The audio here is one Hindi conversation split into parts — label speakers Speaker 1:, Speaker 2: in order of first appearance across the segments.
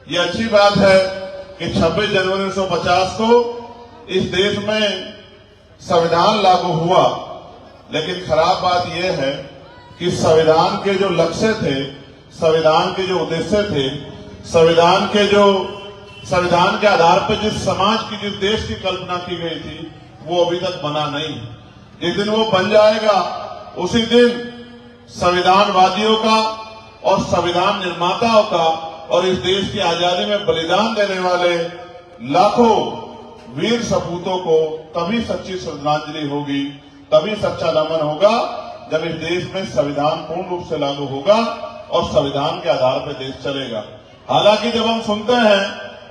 Speaker 1: ये अच्छी बात है कि 26 जनवरी 1950 को इस देश में संविधान लागू हुआ, लेकिन खराब बात यह है कि संविधान के जो लक्ष्य थे, संविधान के जो उद्देश्य थे, संविधान के आधार पर जिस समाज की, जिस देश की कल्पना की गई थी, वो अभी तक बना नहीं। जिस दिन वो बन जाएगा उसी दिन संविधानवादियों का और संविधान निर्माताओं का और इस देश की आजादी में बलिदान देने वाले लाखों वीर सपूतों को तभी सच्ची श्रद्धांजलि होगी, तभी सच्चा नमन होगा जब इस देश में संविधान पूर्ण रूप से लागू होगा और संविधान के आधार पर देश चलेगा। हालांकि जब हम सुनते हैं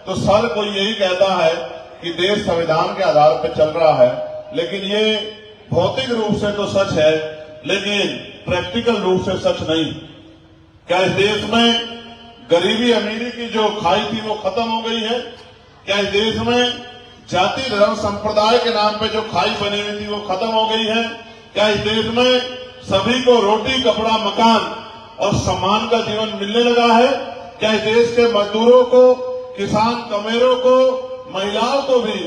Speaker 1: तो सर कोई यही कहता है कि देश संविधान के आधार पर चल रहा है, लेकिन ये भौतिक रूप से तो सच है, लेकिन प्रैक्टिकल रूप से सच नहीं। क्या इस देश में गरीबी अमीरी की जो खाई थी वो खत्म हो गई है? क्या इस देश में जाति धर्म संप्रदाय के नाम पे जो खाई बनी हुई थी वो खत्म हो गई है? क्या इस देश में सभी को रोटी, कपड़ा, मकान और सम्मान का जीवन मिलने लगा है? क्या इस देश के मजदूरों को, किसान कमेरों को, महिलाओं को भी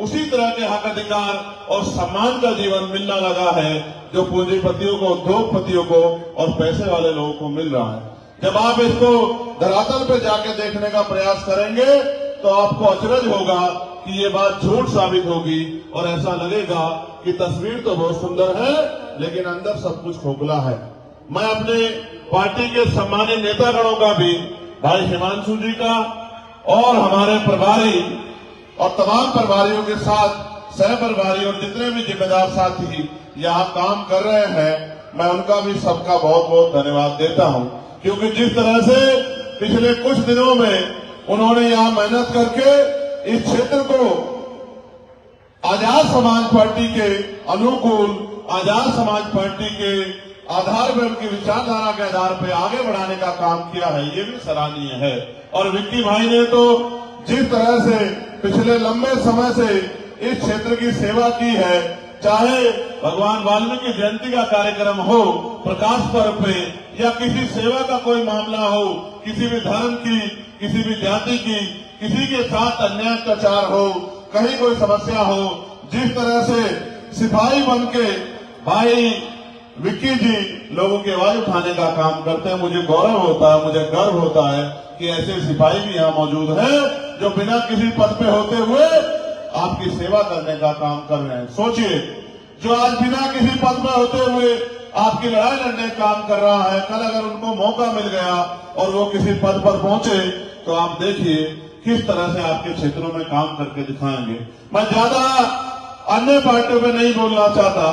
Speaker 1: उसी तरह के हक अधिकार और सम्मान का जीवन मिलने लगा है जो पूंजीपतियों को, उद्योगपतियों को और पैसे वाले लोगों को मिल रहा है? जब आप इसको धरातल पे जाके देखने का प्रयास करेंगे तो आपको अचरज होगा कि ये बात झूठ साबित होगी और ऐसा लगेगा कि तस्वीर तो बहुत सुंदर है लेकिन अंदर सब कुछ खोखला है। मैं अपने पार्टी के सम्मानित नेतागणों का भी, भाई हिमांशु जी का और हमारे प्रभारी और तमाम प्रभारियों के साथ सह प्रभारी और जितने भी जिम्मेदार साथी यहाँ काम कर रहे हैं, मैं उनका भी सबका बहुत बहुत धन्यवाद देता हूँ, क्योंकि जिस तरह से पिछले कुछ दिनों में उन्होंने यहाँ मेहनत करके इस क्षेत्र को आजाद समाज पार्टी के अनुकूल, आजाद समाज पार्टी के आधार पर, उनकी विचारधारा के आधार पर आगे बढ़ाने का काम किया है, ये भी सराहनीय है। और विक्की भाई ने तो जिस तरह से पिछले लंबे समय से इस क्षेत्र की सेवा की है, चाहे भगवान वाल्मीकि जयंती का कार्यक्रम हो, प्रकाश पर्व पे, या किसी सेवा का कोई मामला हो, किसी भी धर्म की, किसी भी जाति की, किसी के साथ अन्याय अत्याचार हो, कहीं कोई समस्या हो, जिस तरह से सिपाही बन के भाई विक्की जी लोगों की आवाज उठाने का काम करते हैं, मुझे गौरव होता है, मुझे गर्व होता है कि ऐसे सिपाही भी यहाँ मौजूद हैं जो बिना किसी पद पे होते हुए आपकी सेवा करने का काम कर रहे हैं। सोचिए, जो आज बिना किसी पद में होते हुए आपकी लड़ाई लड़ने का काम कर रहा है, कल अगर उनको मौका मिल गया और वो किसी पद पर पहुंचे तो आप देखिए किस तरह से आपके क्षेत्रों में काम करके दिखाएंगे। मैं ज्यादा अन्य पार्टियों में नहीं बोलना चाहता,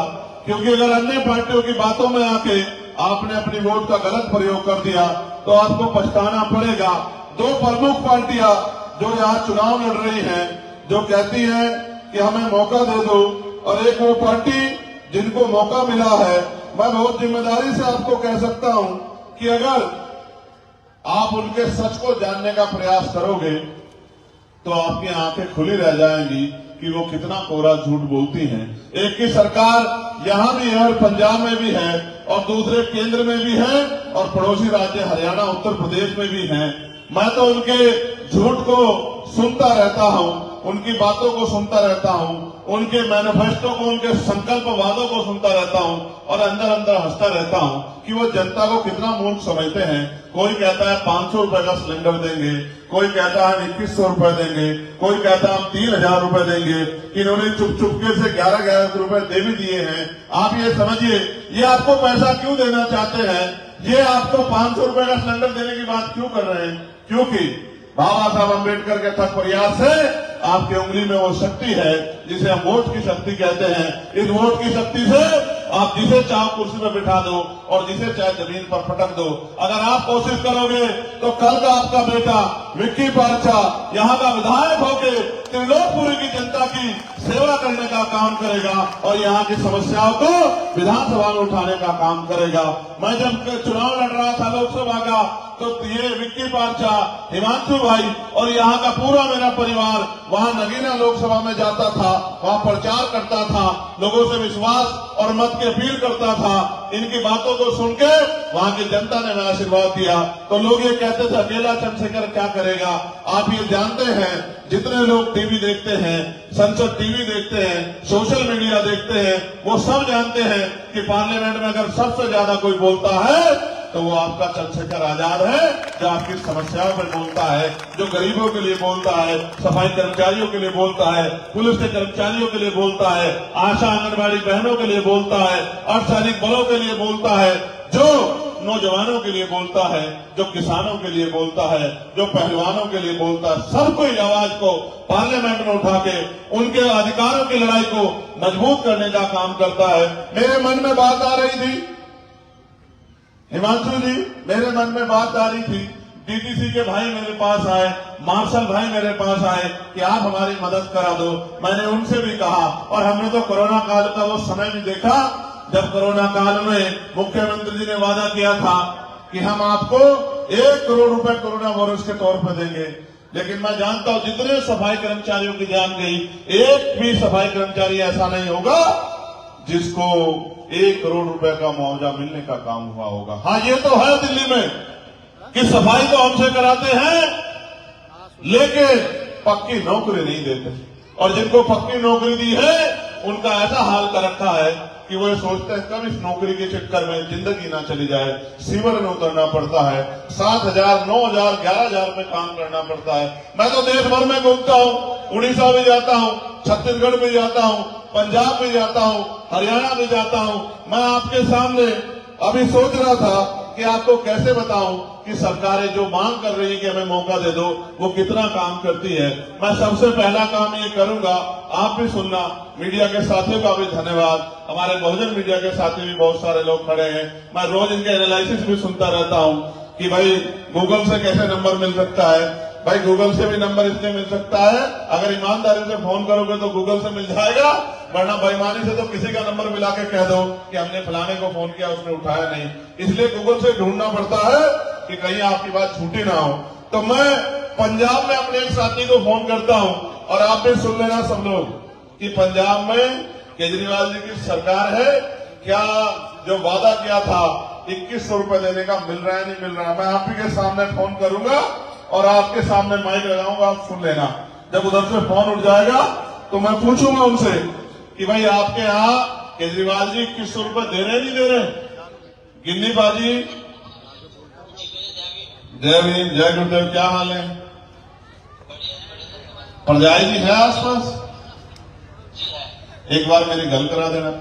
Speaker 1: क्योंकि अगर अन्य पार्टियों की बातों में आके आपने अपनी वोट का गलत प्रयोग कर दिया तो आपको पछताना पड़ेगा। दो प्रमुख पार्टियां जो यहाँ चुनाव लड़ रही हैं, जो कहती हैं कि हमें मौका दे दो, और एक वो पार्टी जिनको मौका मिला है, मैं बहुत जिम्मेदारी से आपको कह सकता हूं कि अगर आप उनके सच को जानने का प्रयास करोगे तो आपकी आंखें खुली रह जाएंगी कि वो कितना कोरा झूठ बोलती हैं। एक की सरकार यहां भी है और पंजाब में भी है और दूसरे केंद्र में भी है और पड़ोसी राज्य हरियाणा, उत्तर प्रदेश में भी है। मैं तो उनके झूठ को सुनता रहता हूं, उनकी बातों को सुनता रहता हूं, उनके मैनिफेस्टो को, उनके संकल्प वादों को सुनता रहता हूं और अंदर अंदर हंसता रहता हूं कि वो जनता को कितना मूर्ख समझते हैं। कोई कहता है 500 रुपए का सिलेंडर देंगे, कोई कहता है 2100 रुपए देंगे, कोई कहता है हम 3000 रुपए देंगे। इन्होंने चुप चुपके से 11-11 रुपए दे भी दिए हैं। आप ये समझिए, ये आपको पैसा क्यों देना चाहते हैं? ये आपको 500 रुपए का सिलेंडर देने की बात क्यों कर रहे हैं? क्योंकि बाबा साहब अम्बेडकर के थक प्रयास से आपकी उंगली में वो शक्ति है जिसे हम वोट की शक्ति कहते हैं। इस वोट की शक्ति से आप जिसे चाहो कुर्सी में बिठा दो और जिसे चाहे जमीन पर पटक दो। अगर आप कोशिश करोगे तो कल का आपका बेटा विक्की पारछा यहाँ का विधायक होकर त्रिलोकपुरी की जनता की सेवा करने का काम करेगा और यहाँ की समस्याओं को विधानसभा में उठाने का काम करेगा। मैं जब चुनाव लड़ रहा था लोकसभा का, तो ये विक्की पार्चा, हिमांशु भाई और यहाँ का पूरा मेरा परिवार वहाँ नगीना लोकसभा में जाता था, वहाँ प्रचार करता था, लोगों से विश्वास और मत की अपील करता था। इनकी बातों को सुन के वहाँ की जनता ने मेरा आशीर्वाद दिया। तो लोग ये कहते थे अकेला चंद्रशेखर क्या करेगा। आप ये जानते हैं, जितने लोग टीवी देखते हैं, संसद टीवी देखते हैं, सोशल मीडिया देखते हैं, वो सब जानते हैं कि पार्लियामेंट में अगर सबसे ज्यादा कोई बोलता है तो वो आपका चंद्रशेखर आजाद है, जो आपकी समस्याओं पर बोलता है, जो गरीबों के लिए बोलता है, सफाई कर्मचारियों के लिए बोलता है, पुलिस के कर्मचारियों के लिए बोलता है, आशा आंगनबाड़ी बहनों के लिए बोलता है, अर्धसैनिक बलों के लिए बोलता है, जो नौजवानों के लिए बोलता है, जो किसानों के लिए बोलता है, जो पहलवानों के लिए बोलता है। सब कोई आवाज को पार्लियामेंट में उठा के उनके अधिकारों की लड़ाई को मजबूत करने का काम करता है। मेरे मन में बात आ रही थी हिमांशु जी, मेरे मन में बात आ रही थी, डीटीसी के भाई मेरे पास आए, मार्शल भाई मेरे पास आए कि आप हमारी मदद करा दो। मैंने उनसे भी कहा, और हमने तो कोरोना काल का वो समय भी देखा जब कोरोना काल में मुख्यमंत्री जी ने वादा किया था कि हम आपको 1 करोड़ रुपए कोरोना वॉरियर्स के तौर पर देंगे। लेकिन मैं जानता हूं जितने सफाई कर्मचारियों की जान गई, एक भी सफाई कर्मचारी ऐसा नहीं होगा जिसको 1 करोड़ रुपए का मुआवजा मिलने का काम हुआ होगा। हाँ, ये तो है दिल्ली में कि सफाई तो हमसे कराते हैं, लेकिन पक्की नौकरी नहीं देते। और जिनको पक्की नौकरी दी है उनका ऐसा हाल कर रखा है कि वो ये सोचते हैं कब इस नौकरी के चक्कर में जिंदगी ना चली जाए। सीवर में उतरना पड़ता है, 7,000, 9,000, 11,000 में काम करना पड़ता है। मैं तो देश भर में घूमता हूँ, उड़ीसा भी जाता हूँ, छत्तीसगढ़ भी जाता हूँ, पंजाब भी जाता हूँ, हरियाणा भी जाता हूँ। मैं आपके सामने अभी सोच रहा था कि आपको कैसे बताऊं कि सरकारें जो मांग कर रही है कि हमें मौका दे दो, वो कितना काम करती है। मैं सबसे पहला काम ये करूंगा, आप भी सुनना, मीडिया के साथियों का भी धन्यवाद। हमारे बहुजन मीडिया के साथी भी बहुत सारे लोग खड़े हैं। मैं रोज इनके एनालिसिस भी सुनता रहता हूं कि भाई गूगल से कैसे नंबर मिल सकता है। भाई गूगल से भी नंबर इसलिए मिल सकता है, अगर ईमानदारी से फोन करोगे तो गूगल से मिल जाएगा, वरना बेईमानी से तो किसी का नंबर मिला के कह दो कि हमने फलाने को फोन किया, उसने उठाया नहीं। इसलिए गूगल से ढूंढना पड़ता है कि कहीं आपकी बात छूटी ना हो। तो मैं पंजाब में अपने एक साथी को फोन करता हूं, और आप भी सुन लेना सब लोग, कि पंजाब में केजरीवाल जी की सरकार है, क्या जो वादा किया था 2100 रुपए देने का मिल रहा है, नहीं मिल रहा है। मैं आप ही के सामने फोन करूंगा और आपके सामने माइक लगाऊंगा, आप सुन लेना। जब उधर से फोन उठ जाएगा तो मैं पूछूंगा उनसे कि भाई आपके यहाँ केजरीवाल जी 2100 रुपए दे रहे नहीं दे रहे। गिन्नी बाजी, जय भीम, जय गुरुदेव, क्या हाल है? परजाई जी है आसपास? एक बार मेरी गल करा देना।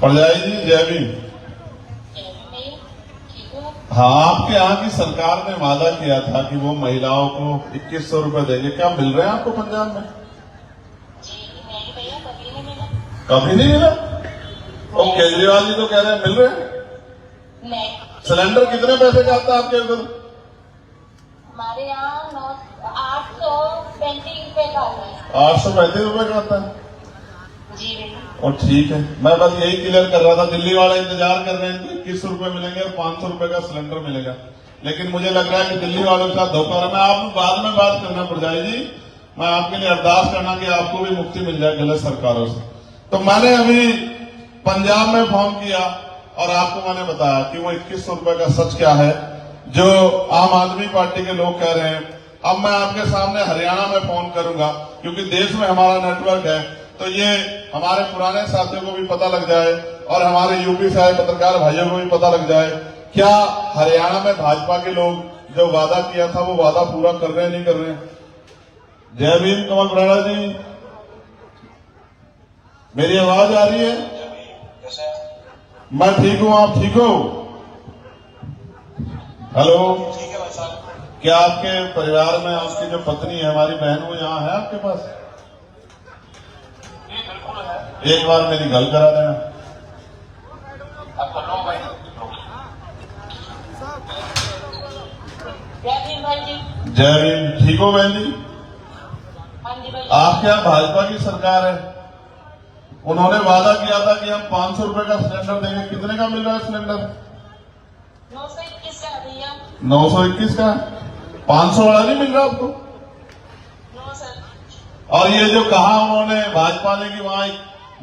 Speaker 1: परजाई जी, जय भीम। हाँ, आपके यहाँ की सरकार ने वादा किया था कि वो महिलाओं को 2100 रुपए देंगे, क्या मिल रहे हैं आपको पंजाब में? कभी नहीं मिला। और केजरीवाल जी तो कह रहे हैं मिल रहे हैं। सिलेंडर कितने पैसे का आता है आपके उधर?
Speaker 2: हमारे यहाँ 835 रुपए का आता है।
Speaker 1: 835 रुपए का आता है
Speaker 2: जी।
Speaker 1: और ठीक है, मैं बस यही क्लियर कर रहा था। दिल्ली वाला इंतजार कर रहे हैं कि 21 रुपए मिलेंगे और 500 रुपए का सिलेंडर मिलेगा, लेकिन मुझे लग रहा है कि दिल्ली वालों के साथ धोखा हो रहा है। मैं आप बाद में बात करना पड़ जाए जी, मैं आपके लिए अरदास करना कि आपको भी मुक्ति मिल जाए गलत सरकारों से। तो मैंने अभी पंजाब में फोन किया और आपको मैंने बताया कि वो 2100 रुपए का सच क्या है जो आम आदमी पार्टी के लोग कह रहे हैं। अब मैं आपके सामने हरियाणा में फोन करूंगा, क्योंकि देश में हमारा नेटवर्क है, तो ये हमारे पुराने साथियों को भी पता लग जाए और हमारे यूपी से आए पत्रकार भाइयों को भी पता लग जाए, क्या हरियाणा में भाजपा के लोग जो वादा किया था वो वादा पूरा कर रहे हैं, नहीं कर रहे हैं। जय भीम कमल ब्राड़ा जी, मेरी आवाज आ रही है? मैं ठीक हूं, आप ठीक हो? हेलो, क्या आपके परिवार में आपकी जो पत्नी है, हमारी बहन, वो यहाँ है आपके पास? एक बार मेरी गल करा देना। जय भीम, ठीक हो बहन जी? आपके यहाँ भाजपा की सरकार है, उन्होंने वादा किया था कि हम 500 रुपए का सिलेंडर देंगे। कितने का मिल रहा है सिलेंडर?
Speaker 2: 921 का भैया।
Speaker 1: 921 का। 500 वाला नहीं मिल रहा आपको?
Speaker 2: No sir.
Speaker 1: और ये जो कहा उन्होंने भाजपा ने कि वहां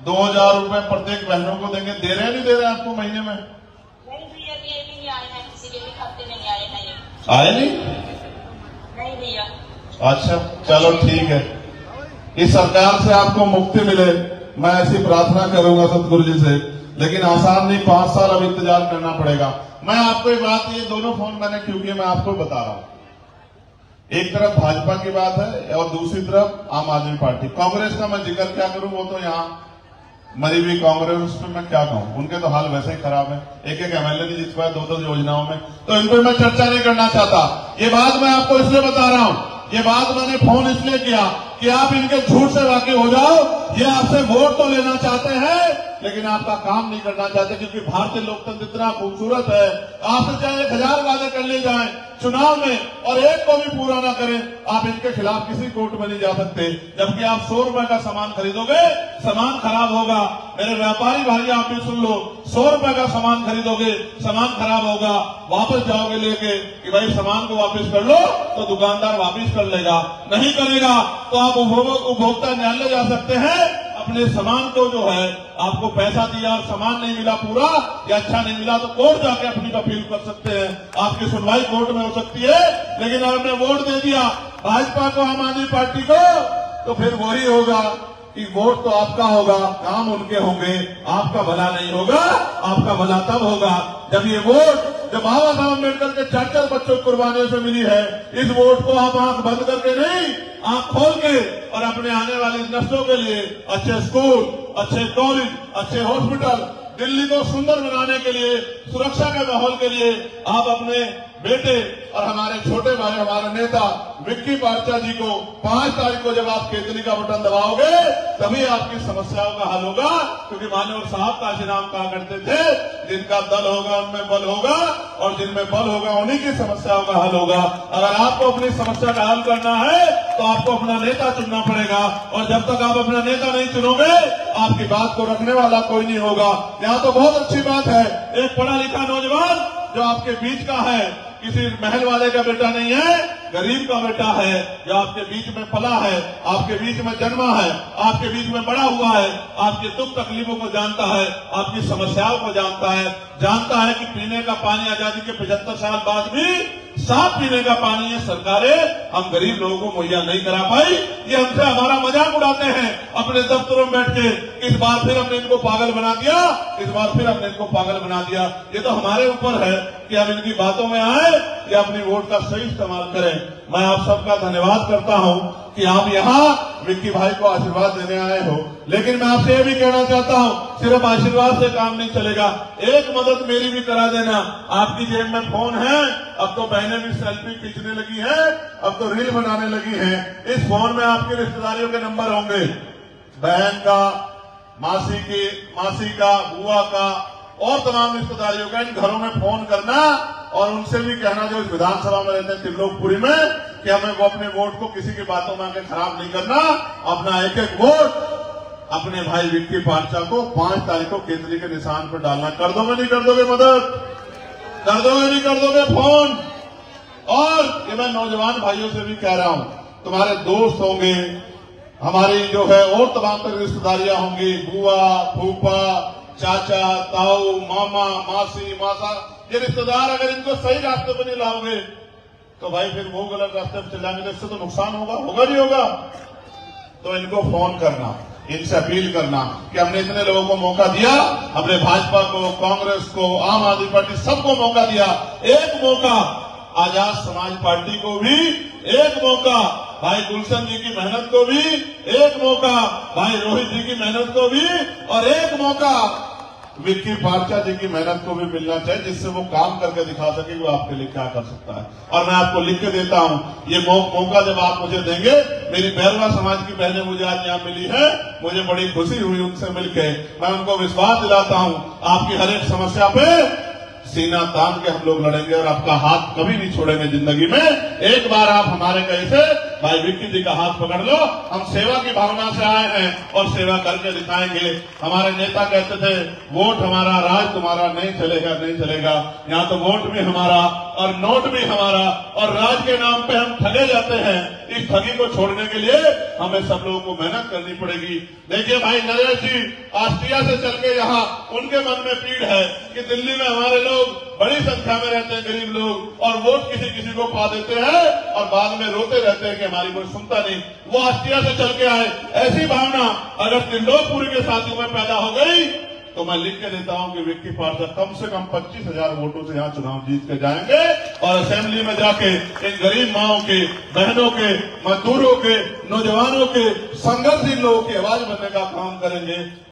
Speaker 1: 2000 रुपए प्रत्येक बहनों को देंगे, दे रहे हैं नहीं दे रहे हैं आपको महीने में?
Speaker 2: नहीं भैया, ये भी नहीं आए हैं, किसी के भी खाते में नहीं आए हैं ये।
Speaker 1: आए नहीं?
Speaker 2: नहीं भैया।
Speaker 1: अच्छा चलो ठीक है, इस सरकार से आपको मुक्ति मिले, मैं ऐसी प्रार्थना करूंगा सतगुरु जी से। लेकिन आसान नहीं, 5 साल अब इंतजार करना पड़ेगा। मैं आपको एक बात, ये दोनों फोन मैंने क्यों किए मैं आपको बता रहा हूं। एक तरफ भाजपा की बात है और दूसरी तरफ आम आदमी पार्टी। कांग्रेस का मैं जिक्र क्या करूं, वो तो यहाँ मरी हुई कांग्रेस, उस पर मैं क्या कहूं, उनके तो हाल वैसे ही खराब है। एक एमएलए नहीं जीत पाया 2-2 योजनाओं में, तो इन पर मैं चर्चा नहीं करना चाहता। ये बात मैं आपको इसलिए बता रहा हूं, ये बात मैंने फोन इसलिए किया कि आप इनके झूठ से वाकिफ हो जाओ। ये आपसे वोट तो लेना चाहते हैं लेकिन आपका काम नहीं करना चाहते, क्योंकि भारतीय लोकतंत्र इतना खूबसूरत है। आपसे चाहे 1000 वादे कर ले जाएं चुनाव में और एक को भी पूरा ना करें, आप इनके खिलाफ किसी कोर्ट में नहीं जा सकते। जबकि आप 100 रुपए का सामान खरीदोगे, सामान खराब होगा। मेरे व्यापारी भाई आप भी सुन लो, 100 रुपए का सामान खरीदोगे, सामान खराब होगा, वापस जाओगे लेके कि भाई सामान को वापस कर लो, तो दुकानदार वापस कर लेगा। नहीं करेगा तो आप उपभोक्ता न्यायालय जा सकते हैं। अपने सामान को जो है आपको पैसा दिया और सामान नहीं मिला पूरा या अच्छा नहीं मिला, तो कोर्ट जाके अपनी अपील कर सकते हैं। आपकी सुनवाई कोर्ट में हो सकती है। लेकिन आपने वोट दे दिया भाजपा को, आम आदमी पार्टी को, तो फिर वही होगा कि वोट तो आपका होगा, काम उनके होंगे, आपका भला नहीं होगा। आपका भला तब होगा जब ये वोट, जब बाबा साहब अम्बेडकर के 4 बच्चों की कुर्बानियों से मिली है, इस वोट को आप आंख बंद करके नहीं, आंख खोल के और अपने आने वाली नस्लों के लिए अच्छे स्कूल, अच्छे कॉलेज, अच्छे हॉस्पिटल, दिल्ली को सुंदर बनाने के लिए, सुरक्षा के माहौल के लिए आप अपने बेटे और हमारे छोटे भाई, हमारे नेता विक्की पार्चा जी को 5 तारीख को जब आप केतली का बटन दबाओगे तभी आपकी समस्याओं का हल होगा। क्योंकि मान्यवर साहब काशीराम कहा करते थे, जिनका दल होगा उनमें बल होगा और जिनमें बल होगा उन्हीं की समस्याओं का हल होगा। अगर आपको अपनी समस्या का हल करना है तो आपको अपना नेता चुनना पड़ेगा, और जब तक आप अपना नेता नहीं चुनोगे आपकी बात को रखने वाला कोई नहीं होगा। यहाँ तो बहुत अच्छी बात है, एक पढ़ा लिखा नौजवान जो आपके बीच का है, किसी महल वाले का बेटा नहीं है, गरीब का बेटा है, जो आपके बीच में पला है, आपके बीच में जन्मा है, आपके बीच में बड़ा हुआ है, आपके दुख तकलीफों को जानता है, आपकी समस्याओं को जानता है कि पीने का पानी आजादी के 75 साल बाद भी साफ पीने का पानी है सरकारें हम गरीब लोगों को मुहैया नहीं करा पाई। ये हमसे हमारा मजाक उड़ाते हैं अपने दफ्तरों में बैठ के। इस बार फिर हमने इनको पागल बना दिया, इस बार फिर हमने इनको पागल बना दिया। ये तो हमारे ऊपर है कि हम इनकी बातों में आए या अपनी वोट का सही इस्तेमाल करें। मैं आप सबका धन्यवाद करता हूं कि आप यहाँ विक्की भाई को आशीर्वाद देने आए हो। लेकिन मैं आपसे ये भी कहना चाहता हूं, सिर्फ आशीर्वाद से काम नहीं चलेगा, एक मदद मेरी भी करा देना। आपकी जेब में फोन है, अब तो बहनें भी सेल्फी खींचने लगी है, अब तो रील बनाने लगी है। इस फोन में आपके रिश्तेदारियों के नंबर होंगे, बहन का, मासी का, बुआ का और तमाम रिश्तेदारियों का। इन घरों में फोन करना और उनसे भी कहना जो इस विधानसभा में रहते हैं त्रिलोकपुरी में, कि हमें वो अपने वोट को किसी की बातों में आके खराब नहीं करना। अपना एक एक वोट अपने भाई विक्की पार्चा को 5 तारीख को केतली के निशान पर डालना। कर दोगे नहीं कर दोगे मदद? कर दोगे नहीं कर दोगे फोन? और ये मैं नौजवान भाइयों से भी कह रहा हूं, तुम्हारे दोस्त होंगे, हमारी जो है और तमाम तरह की रिश्तेदारियां होंगी, बुआ, फूफा, चाचा, ताऊ, मामा, मासी, मासा, ये रिश्तेदार अगर इनको सही रास्ते पर नहीं लाओगे तो भाई फिर वो गलत रास्ते पर चलाएंगे तो इससे तो नुकसान होगा नहीं होगा? तो इनको फोन करना, इनसे अपील करना कि हमने इतने लोगों को मौका दिया, हमने भाजपा को, कांग्रेस को, आम आदमी पार्टी सबको मौका दिया। एक मौका आजाद समाज पार्टी को भी, एक मौका भाई गुलशन जी की मेहनत को भी, एक मौका भाई रोहित जी की मेहनत को भी, और एक मौका विक्की पार्चा जी की मेहनत को भी मिलना चाहिए, जिससे वो काम करके दिखा सके वो आपके लिए क्या कर सकता है। और मैं आपको लिख के देता हूं, ये मौका जब आप मुझे देंगे, मेरी बैरवा समाज की बहनें मुझे आज यहाँ मिली है, मुझे बड़ी खुशी हुई उनसे मिलकर। मैं उनको विश्वास दिलाता हूं आपकी हर एक समस्या पे सीना तान के हम लोग लड़ेंगे और आपका हाथ कभी नहीं छोड़ेंगे जिंदगी में। एक बार आप हमारे कहे से भाई विक्की जी का हाथ पकड़ लो, हम सेवा की भावना से आए हैं और सेवा करके दिखाएंगे। हमारे नेता कहते थे वोट हमारा, राज तुम्हारा, नहीं चलेगा नहीं चलेगा। यहाँ तो वोट भी हमारा और नोट भी हमारा और राज के नाम पे हम ठगे जाते हैं। इस ठगी को छोड़ने के लिए हमें सब लोगों को मेहनत करनी पड़ेगी। देखिए भाई नरेश जी ऑस्ट्रिया से चल के यहाँ उनके मन में पीड़ है कि दिल्ली में हमारे लोग बड़ी संख्या में रहते हैं, गरीब लोग, और वोट किसी किसी को पा देते हैं और बाद में रोते रहते हैं कि हमारी कोई सुनता नहीं। वो ऑस्ट्रिया से चल के आए। ऐसी भावना अगर त्रिलोकपुरी के साथियों में पैदा हो गई तो मैं लिख के देता हूं कि विक्की पार्षद कम से कम 25,000 वोटों से यहाँ चुनाव जीत के जाएंगे और असेंबली में जाके इन गरीब माओं के, बहनों के, मजदूरों के, नौजवानों के, संघर्षशील लोगों की आवाज बनने का काम करेंगे।